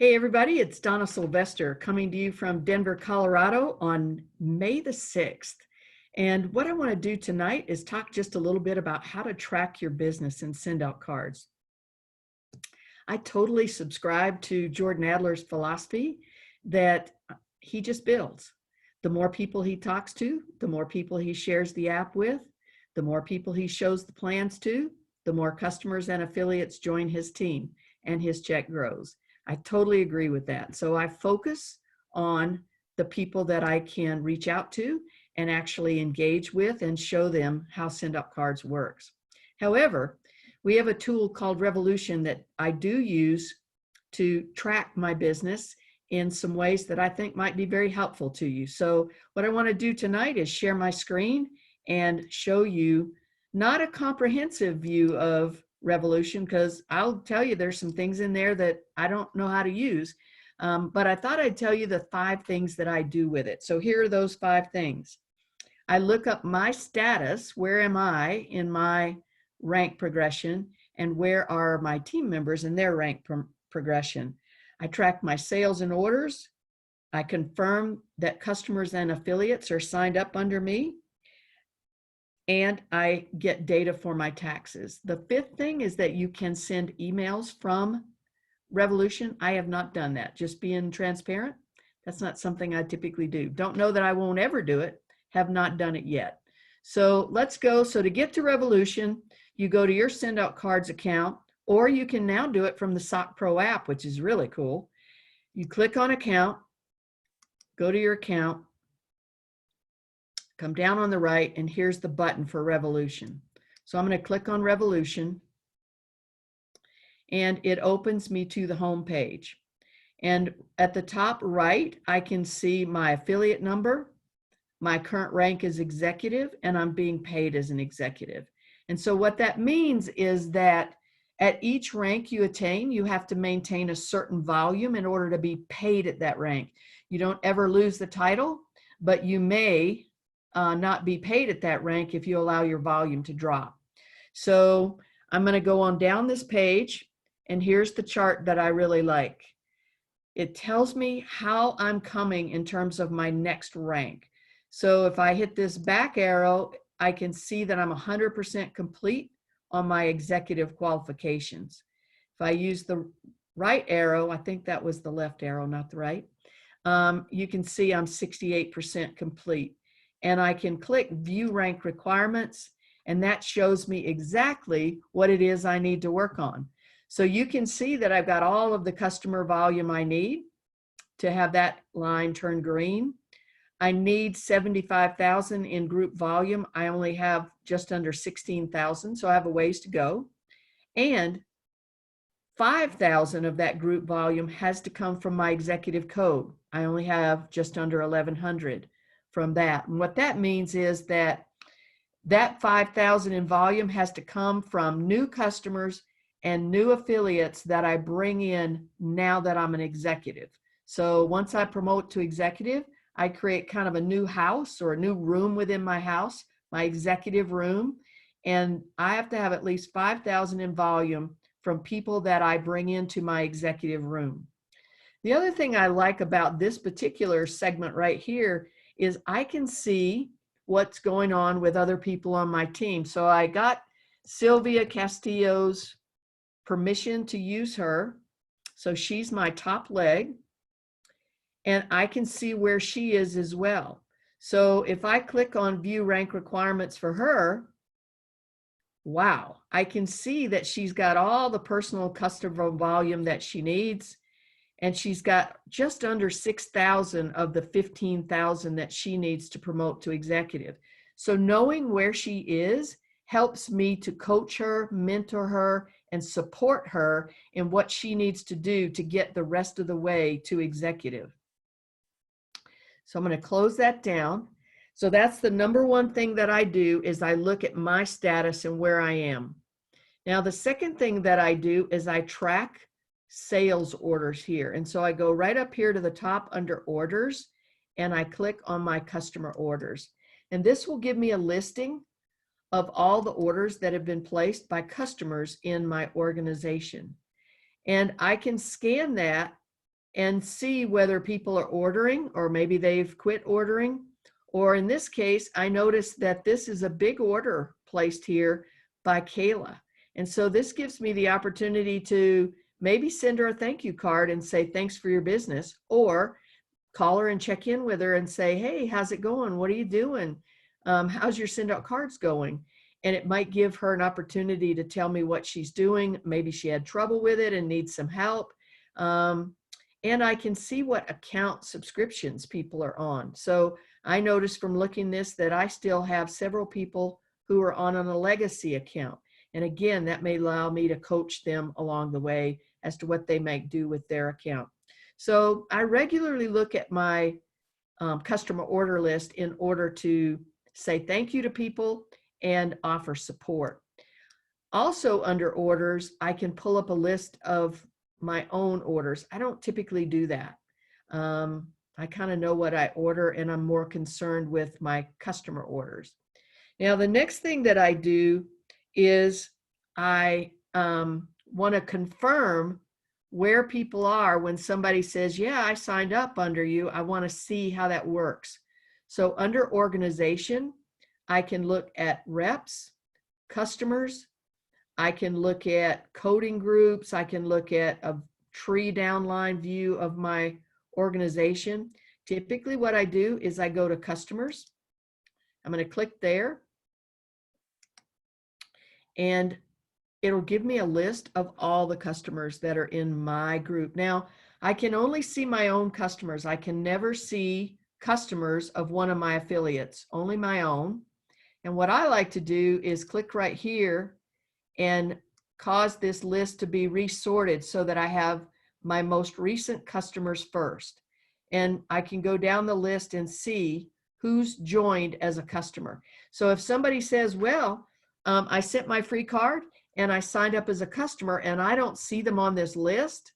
Hey everybody, it's Donna Sylvester coming to you from Denver, Colorado on May the 6th. And what I want to do tonight is talk just a little bit about how to track your business and send out cards. I totally subscribe to Jordan Adler's philosophy that he just builds. The more people he talks to, the more people he shares the app with, the more people he shows the plans to, the more customers and affiliates join his team and his check grows. I totally agree with that. So I focus on the people that I can reach out to and actually engage with and show them how Send Up Cards works. However, we have a tool called Revolution that I do use to track my business in some ways that I think might be very helpful to you. So what I want to do tonight is share my screen and show you not a comprehensive view of Revolution, because I'll tell you there's some things in there that I don't know how to use, but I thought I'd tell you the 5 things that I do with it. So here are those 5 things. I look up my status. Where am I in my rank progression, and where are my team members in their rank progression? I track my sales and orders. I confirm that customers and affiliates are signed up under me. And I get data for my taxes. The 5th thing is that you can send emails from Revolution. I have not done that. Just being transparent, that's not something I typically do. Don't know that I won't ever do it. Have not done it yet. So let's go. So to get to Revolution, you go to your Send Out Cards account, or you can now do it from the SOC Pro app, which is really cool. You click on account, go to your account, come down on the right, and here's the button for Revolution. So I'm going to click on Revolution, and it opens me to the home page. And at the top right, I can see my affiliate number, my current rank as executive, and I'm being paid as an executive. And so what that means is that at each rank you attain, you have to maintain a certain volume in order to be paid at that rank. You don't ever lose the title, but you may not be paid at that rank if you allow your volume to drop. So I'm going to go on down this page, and here's the chart that I really like. It tells me how I'm coming in terms of my next rank. So if I hit this back arrow, I can see that I'm 100% complete on my executive qualifications. If I use the right arrow, I think that was the left arrow, not the right, you can see I'm 68% complete. And I can click View Rank Requirements, and that shows me exactly what it is I need to work on. So you can see that I've got all of the customer volume I need to have that line turn green. I need 75,000 in group volume. I only have just under 16,000, so I have a ways to go. And 5,000 of that group volume has to come from my executive code. I only have just under 1,100 from that. And what that means is that 5,000 in volume has to come from new customers and new affiliates that I bring in now that I'm an executive. So once I promote to executive, I create kind of a new house or a new room within my house, my executive room, and I have to have at least 5,000 in volume from people that I bring into my executive room. The other thing I like about this particular segment right here is I can see what's going on with other people on my team. So I got Sylvia Castillo's permission to use her. So she's my top leg, and I can see where she is as well. So if I click on View Rank Requirements for her, wow, I can see that she's got all the personal customer volume that she needs. And she's got just under 6,000 of the 15,000 that she needs to promote to executive. So knowing where she is helps me to coach her, mentor her, and support her in what she needs to do to get the rest of the way to executive. So I'm going to close that down. So that's the number 1 thing that I do, is I look at my status and where I am. Now, the second thing that I do is I track sales orders here. And so I go right up here to the top under orders, and I click on my customer orders. And this will give me a listing of all the orders that have been placed by customers in my organization. And I can scan that and see whether people are ordering, or maybe they've quit ordering. Or in this case, I noticed that this is a big order placed here by Kayla. And so this gives me the opportunity to maybe send her a thank you card and say, thanks for your business, or call her and check in with her and say, hey, how's it going? What are you doing? How's your send out cards going? And it might give her an opportunity to tell me what she's doing. Maybe she had trouble with it and needs some help. And I can see what account subscriptions people are on. So I noticed from looking this that I still have several people who are on a legacy account. And again, that may allow me to coach them along the way as to what they might do with their account. So I regularly look at my customer order list in order to say thank you to people and offer support. Also under orders, I can pull up a list of my own orders. I don't typically do that. I kind of know what I order, and I'm more concerned with my customer orders. Now, the next thing that I do is I want to confirm where people are when somebody says, yeah, I signed up under you. I want to see how that works. So under organization, I can look at reps, customers. I can look at coding groups. I can look at a tree downline view of my organization. Typically what I do is I go to customers. I'm going to click there, and it'll give me a list of all the customers that are in my group. Now, I can only see my own customers. I can never see customers of one of my affiliates, only my own. And what I like to do is click right here and cause this list to be resorted so that I have my most recent customers first. And I can go down the list and see who's joined as a customer. So if somebody says, well, I sent my free card and I signed up as a customer and I don't see them on this list,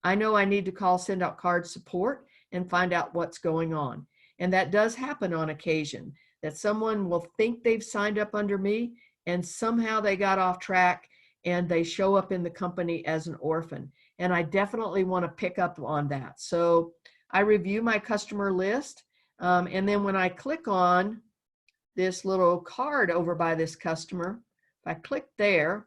I know I need to call Send Out Card support and find out what's going on. And that does happen on occasion, that someone will think they've signed up under me and somehow they got off track and they show up in the company as an orphan. And I definitely want to pick up on that. So I review my customer list. And then when I click on this little card over by this customer, if I click there,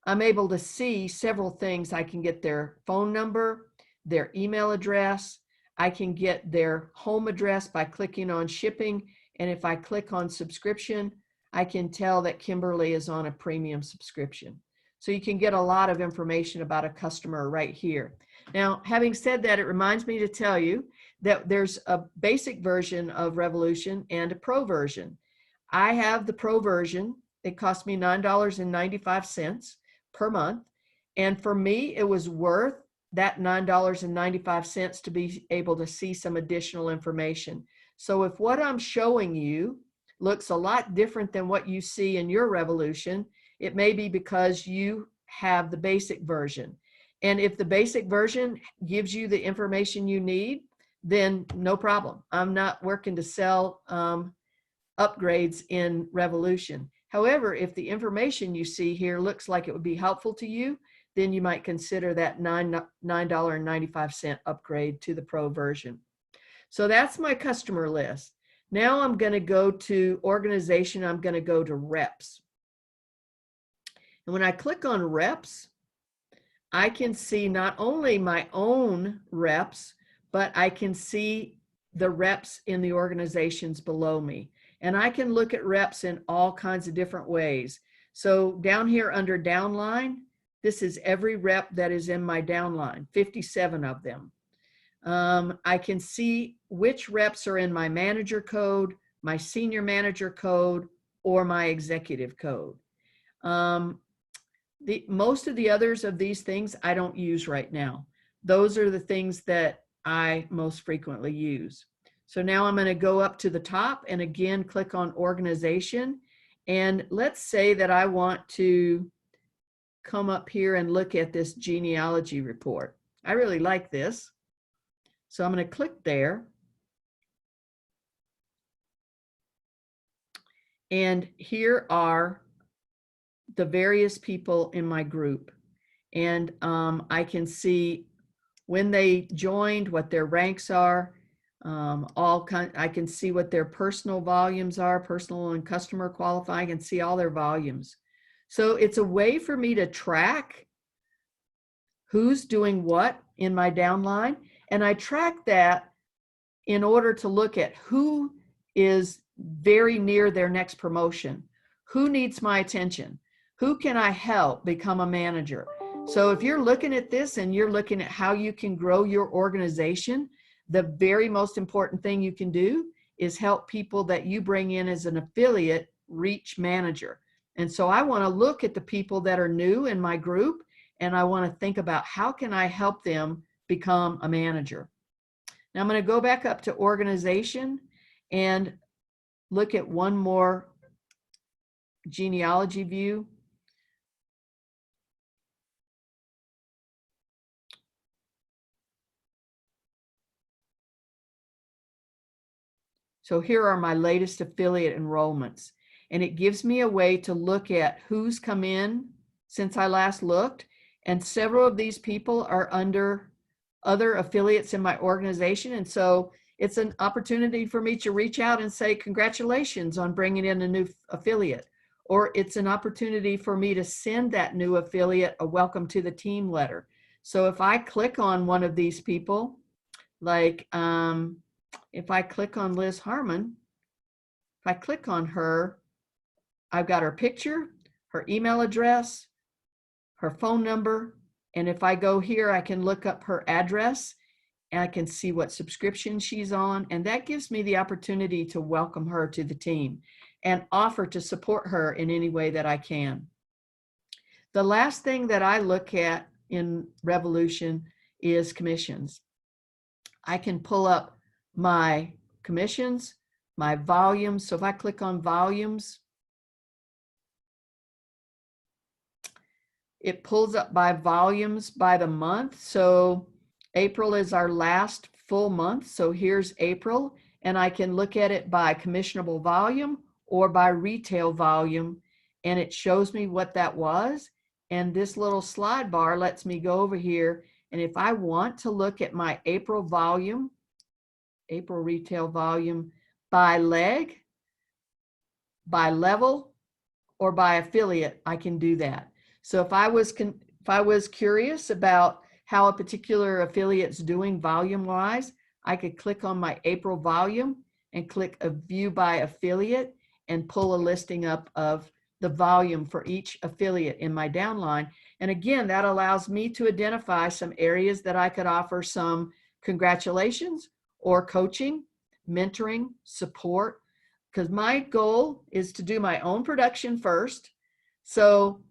I'm able to see several things. I can get their phone number, their email address. I can get their home address by clicking on shipping. And if I click on subscription, I can tell that Kimberly is on a premium subscription. So you can get a lot of information about a customer right here. Now, having said that, it reminds me to tell you that there's a basic version of Revolution and a pro version. I have the pro version. It cost me $9.95 per month. And for me, it was worth that $9.95 to be able to see some additional information. So if what I'm showing you looks a lot different than what you see in your Revolution, it may be because you have the basic version. And if the basic version gives you the information you need, then no problem. I'm not working to sell upgrades in Revolution. However, if the information you see here looks like it would be helpful to you, then you might consider that $9.95 upgrade to the pro version. So that's my customer list. Now I'm going to go to organization. I'm going to go to reps. And when I click on reps, I can see not only my own reps, but I can see the reps in the organizations below me. And I can look at reps in all kinds of different ways. So down here under downline, this is every rep that is in my downline, 57 of them. I can see which reps are in my manager code, my senior manager code, or my executive code. Most of the others of these things I don't use right now. Those are the things that I most frequently use. So now I'm going to go up to the top and again click on organization. And let's say that I want to come up here and look at this genealogy report. I really like this. So I'm going to click there. And here are the various people in my group. And I can see when they joined, what their ranks are, I can see what their personal volumes are, personal and customer qualifying, and see all their volumes. So it's a way for me to track who's doing what in my downline. And I track that in order to look at who is very near their next promotion, who needs my attention, who can I help become a manager. So if you're looking at this and you're looking at how you can grow your organization, the very most important thing you can do is help people that you bring in as an affiliate reach manager. And so I want to look at the people that are new in my group, and I want to think about how can I help them become a manager. Now I'm going to go back up to organization and look at one more genealogy view. So here are my latest affiliate enrollments, and it gives me a way to look at who's come in since I last looked, and several of these people are under other affiliates in my organization. And so it's an opportunity for me to reach out and say, congratulations on bringing in a new affiliate. Or it's an opportunity for me to send that new affiliate a welcome to the team letter. So if I click on one of these people, like if I click on Liz Harmon, if I click on her, I've got her picture, her email address, her phone number, and if I go here, I can look up her address and I can see what subscription she's on, and that gives me the opportunity to welcome her to the team and offer to support her in any way that I can. The last thing that I look at in Revolution is commissions. I can pull up my commissions, my volumes. So if I click on volumes, it pulls up by volumes by the month. So April is our last full month. So here's April, and I can look at it by commissionable volume or by retail volume, and it shows me what that was. And this little slide bar lets me go over here. And if I want to look at my April volume, April retail volume by leg, by level, or by affiliate, I can do that. So if I was curious about how a particular affiliate's doing volume-wise, I could click on my April volume and click a view by affiliate and pull a listing up of the volume for each affiliate in my downline. And again, that allows me to identify some areas that I could offer some congratulations or coaching, mentoring, support, because my goal is to do my own production first. So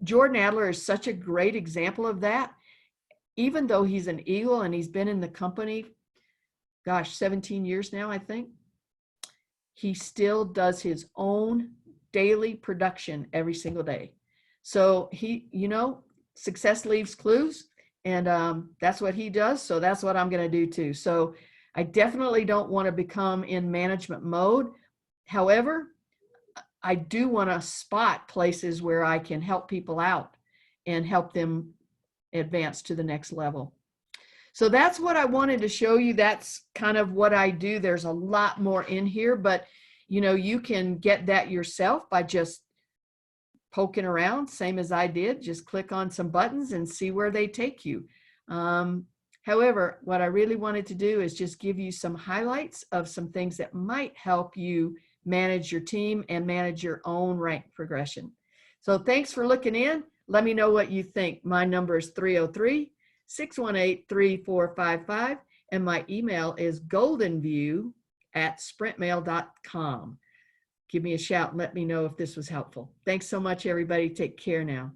Jordan Adler is such a great example of that. Even though he's an Eagle and he's been in the company, gosh, 17 years now, I think, he still does his own daily production every single day. So he, success leaves clues, and that's what he does. So that's what I'm going to do too. So I definitely don't want to become in management mode. However, I do want to spot places where I can help people out and help them advance to the next level. So that's what I wanted to show you. That's kind of what I do. There's a lot more in here, but you can get that yourself by just poking around, same as I did. Just click on some buttons and see where they take you. However, what I really wanted to do is just give you some highlights of some things that might help you manage your team and manage your own rank progression. So thanks for looking in. Let me know what you think. My number is 303-618-3455, and my email is goldenview@sprintmail.com. Give me a shout and let me know if this was helpful. Thanks so much, everybody. Take care now.